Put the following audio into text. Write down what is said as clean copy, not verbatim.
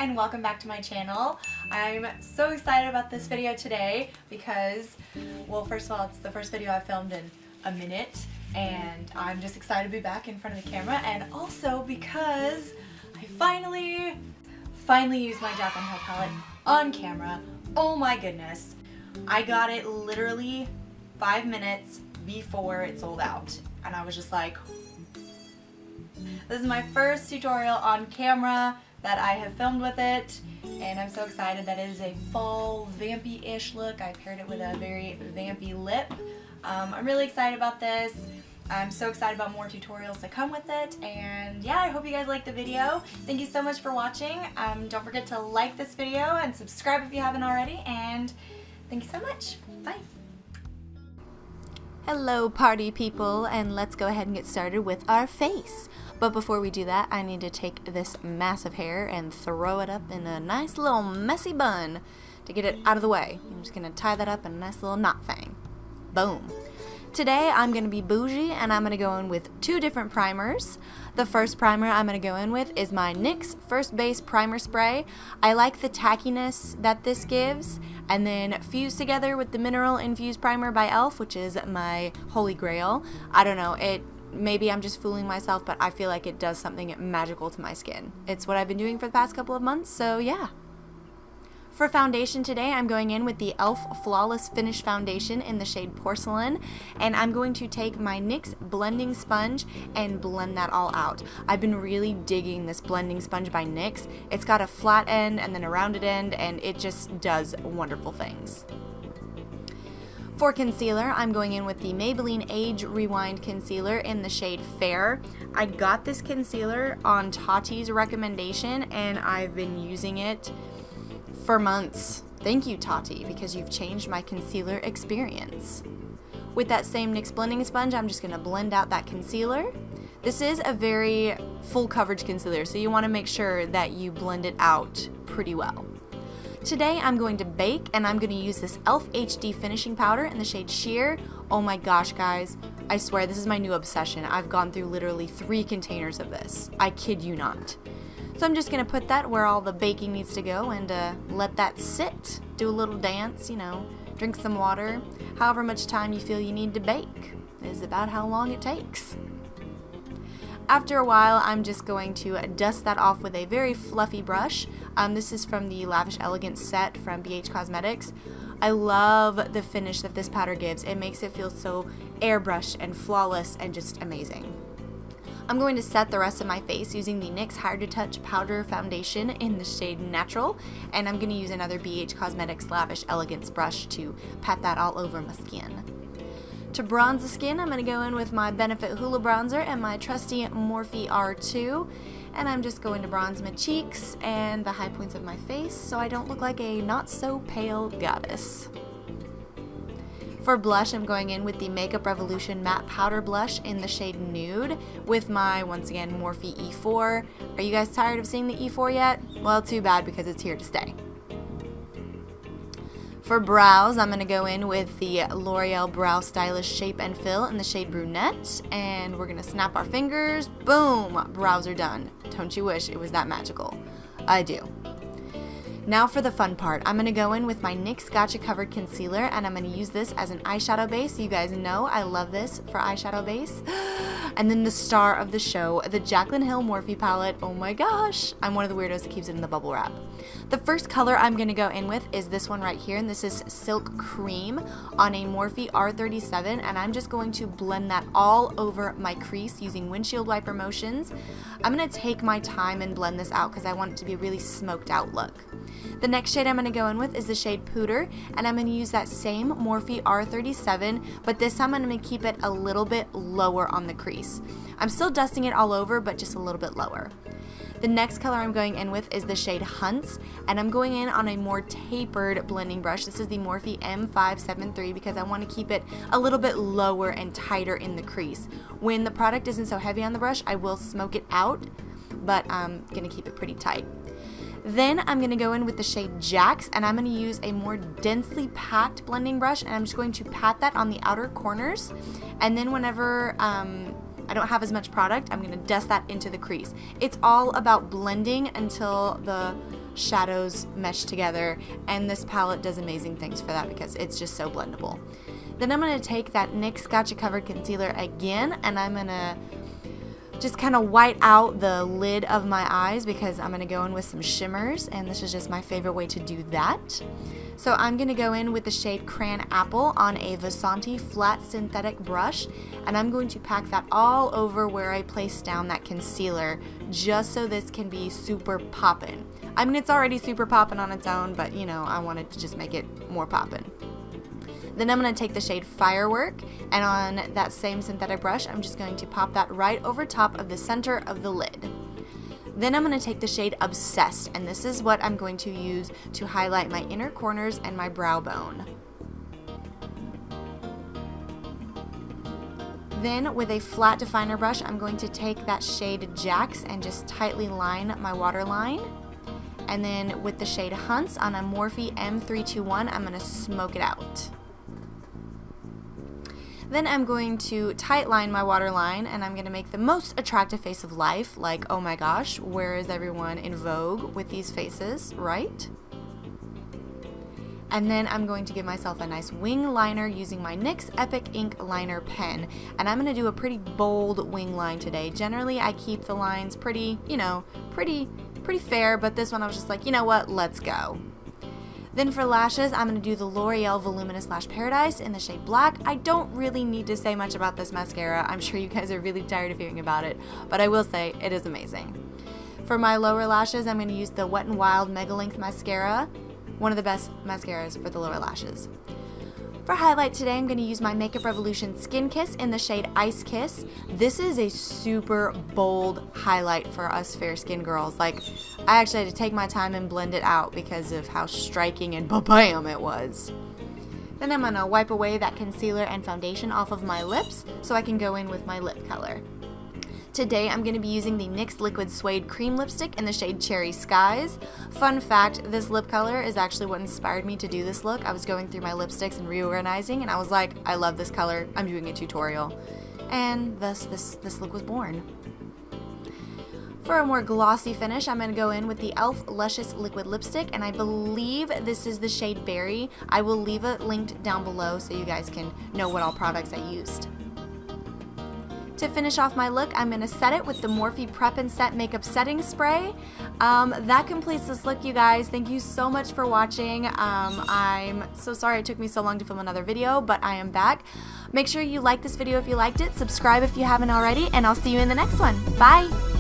and welcome back to my channel. I'm so excited about this video today because, well, first of all, it's the first video I've filmed in a minute and I'm just excited to be back in front of the camera, and also because I finally used my Jaclyn Hill palette on camera. Oh my goodness. I got it literally 5 minutes before it sold out and I was just like, this is my first tutorial on camera that I have filmed with it, and I'm so excited that it is a fall vampy-ish look. I paired it with a very vampy lip. I'm really excited about this. I'm so excited about more tutorials to come with it, and yeah, I hope you guys liked the video. Thank you so much for watching. Don't forget to like this video and subscribe if you haven't already, and thank you so much. Bye. Hello party people, and let's go ahead and get started with our face. But before we do that, I need to take this massive hair and throw it up in a nice little messy bun to get it out of the way. I'm just going to tie that up in a nice little knot thing. Boom. Today I'm going to be bougie and I'm going to go in with 2 different primers. The first primer I'm going to go in with is my NYX First Base Primer Spray. I like the tackiness that this gives, and then fused together with the Mineral Infused Primer by e.l.f, which is my holy grail. I don't know, maybe I'm just fooling myself, but I feel like it does something magical to my skin. It's what I've been doing for the past couple of months, so yeah. For foundation today, I'm going in with the e.l.f. Flawless Finish Foundation in the shade Porcelain, and I'm going to take my NYX blending sponge and blend that all out. I've been really digging this blending sponge by NYX. It's got a flat end and then a rounded end, and it just does wonderful things. For concealer, I'm going in with the Maybelline Age Rewind Concealer in the shade Fair. I got this concealer on Tati's recommendation, and I've been using it for months. Thank you, Tati, because you've changed my concealer experience. With that same NYX blending sponge, I'm just going to blend out that concealer. This is a very full coverage concealer, so you want to make sure that you blend it out pretty well. Today I'm going to bake, and I'm going to use this e.l.f. HD finishing powder in the shade Sheer. Oh my gosh, guys, I swear this is my new obsession. I've gone through literally 3 containers of this. I kid you not. So I'm just going to put that where all the baking needs to go and let that sit. Do a little dance, you know, drink some water. However much time you feel you need to bake is about how long it takes. After a while, I'm just going to dust that off with a very fluffy brush. This is from the Lavish Elegance set from BH Cosmetics. I love the finish that this powder gives. It makes it feel so airbrushed and flawless and just amazing. I'm going to set the rest of my face using the NYX Hydra Touch Powder Foundation in the shade Natural, and I'm going to use another BH Cosmetics Lavish Elegance brush to pat that all over my skin. To bronze the skin, I'm going to go in with my Benefit Hoola bronzer and my trusty Morphe R2, and I'm just going to bronze my cheeks and the high points of my face so I don't look like a not-so-pale goddess. For blush, I'm going in with the Makeup Revolution Matte Powder Blush in the shade Nude with my, once again, Morphe E4. Are you guys tired of seeing the E4 yet? Well, too bad, because it's here to stay. For brows, I'm going to go in with the L'Oreal Brow Stylist Shape and Fill in the shade Brunette, and we're going to snap our fingers. Boom! Brows are done. Don't you wish it was that magical? I do. Now for the fun part. I'm going to go in with my NYX Gotcha Covered Concealer, and I'm going to use this as an eyeshadow base. You guys know I love this for eyeshadow base. And then the star of the show, the Jaclyn Hill Morphe palette. Oh my gosh. I'm one of the weirdos that keeps it in the bubble wrap. The first color I'm going to go in with is this one right here, and this is Silk Cream on a Morphe R37, and I'm just going to blend that all over my crease using windshield wiper motions. I'm going to take my time and blend this out because I want it to be a really smoked out look. The next shade I'm going to go in with is the shade Pooter, and I'm going to use that same Morphe R37, but this time I'm going to keep it a little bit lower on the crease. I'm still dusting it all over, but just a little bit lower. The next color I'm going in with is the shade Hunts, and I'm going in on a more tapered blending brush. This is the Morphe M573 because I want to keep it a little bit lower and tighter in the crease. When the product isn't so heavy on the brush, I will smoke it out, but I'm going to keep it pretty tight. Then I'm going to go in with the shade Jax, and I'm going to use a more densely packed blending brush, and I'm just going to pat that on the outer corners, and then whenever I don't have as much product, I'm going to dust that into the crease. It's all about blending until the shadows mesh together, and this palette does amazing things for that because it's just so blendable. Then I'm going to take that NYX Gotcha Covered Concealer again, and I'm going to just kind of white out the lid of my eyes because I'm going to go in with some shimmers, and this is just my favorite way to do that. So I'm going to go in with the shade Cran Apple on a Vasanti flat synthetic brush, and I'm going to pack that all over where I placed down that concealer, just so this can be super poppin'. I mean, it's already super poppin' on its own, but you know, I wanted to just make it more poppin'. Then I'm going to take the shade Firework, and on that same synthetic brush, I'm just going to pop that right over top of the center of the lid. Then I'm going to take the shade Obsessed, and this is what I'm going to use to highlight my inner corners and my brow bone. Then with a flat definer brush, I'm going to take that shade Jax and just tightly line my waterline. And then with the shade Hunts on a Morphe M321, I'm going to smoke it out. Then I'm going to tight line my waterline, and I'm going to make the most attractive face of life, like, oh my gosh, where is everyone in vogue with these faces, right? And then I'm going to give myself a nice wing liner using my NYX Epic Ink Liner pen, and I'm going to do a pretty bold wing line today. Generally, I keep the lines pretty, you know, pretty fair, but this one I was just like, you know what, let's go. Then for lashes, I'm going to do the L'Oreal Voluminous Lash Paradise in the shade Black. I don't really need to say much about this mascara. I'm sure you guys are really tired of hearing about it, but I will say it is amazing. For my lower lashes, I'm going to use the Wet n Wild Mega Length Mascara, one of the best mascaras for the lower lashes. For highlight today, I'm going to use my Makeup Revolution Skin Kiss in the shade Ice Kiss. This is a super bold highlight for us fair skin girls. Like, I actually had to take my time and blend it out because of how striking and ba-bam it was. Then I'm going to wipe away that concealer and foundation off of my lips so I can go in with my lip color. Today I'm going to be using the NYX Liquid Suede Cream Lipstick in the shade Cherry Skies. Fun fact, this lip color is actually what inspired me to do this look. I was going through my lipsticks and reorganizing, and I was like, I love this color, I'm doing a tutorial. And thus this look was born. For a more glossy finish, I'm going to go in with the e.l.f. Luscious Liquid Lipstick, and I believe this is the shade Berry. I will leave it linked down below so you guys can know what all products I used. To finish off my look, I'm going to set it with the Morphe Prep and Set Makeup Setting Spray. That completes this look, you guys. Thank you so much for watching. I'm so sorry it took me so long to film another video, but I am back. Make sure you like this video if you liked it, subscribe if you haven't already, and I'll see you in the next one. Bye!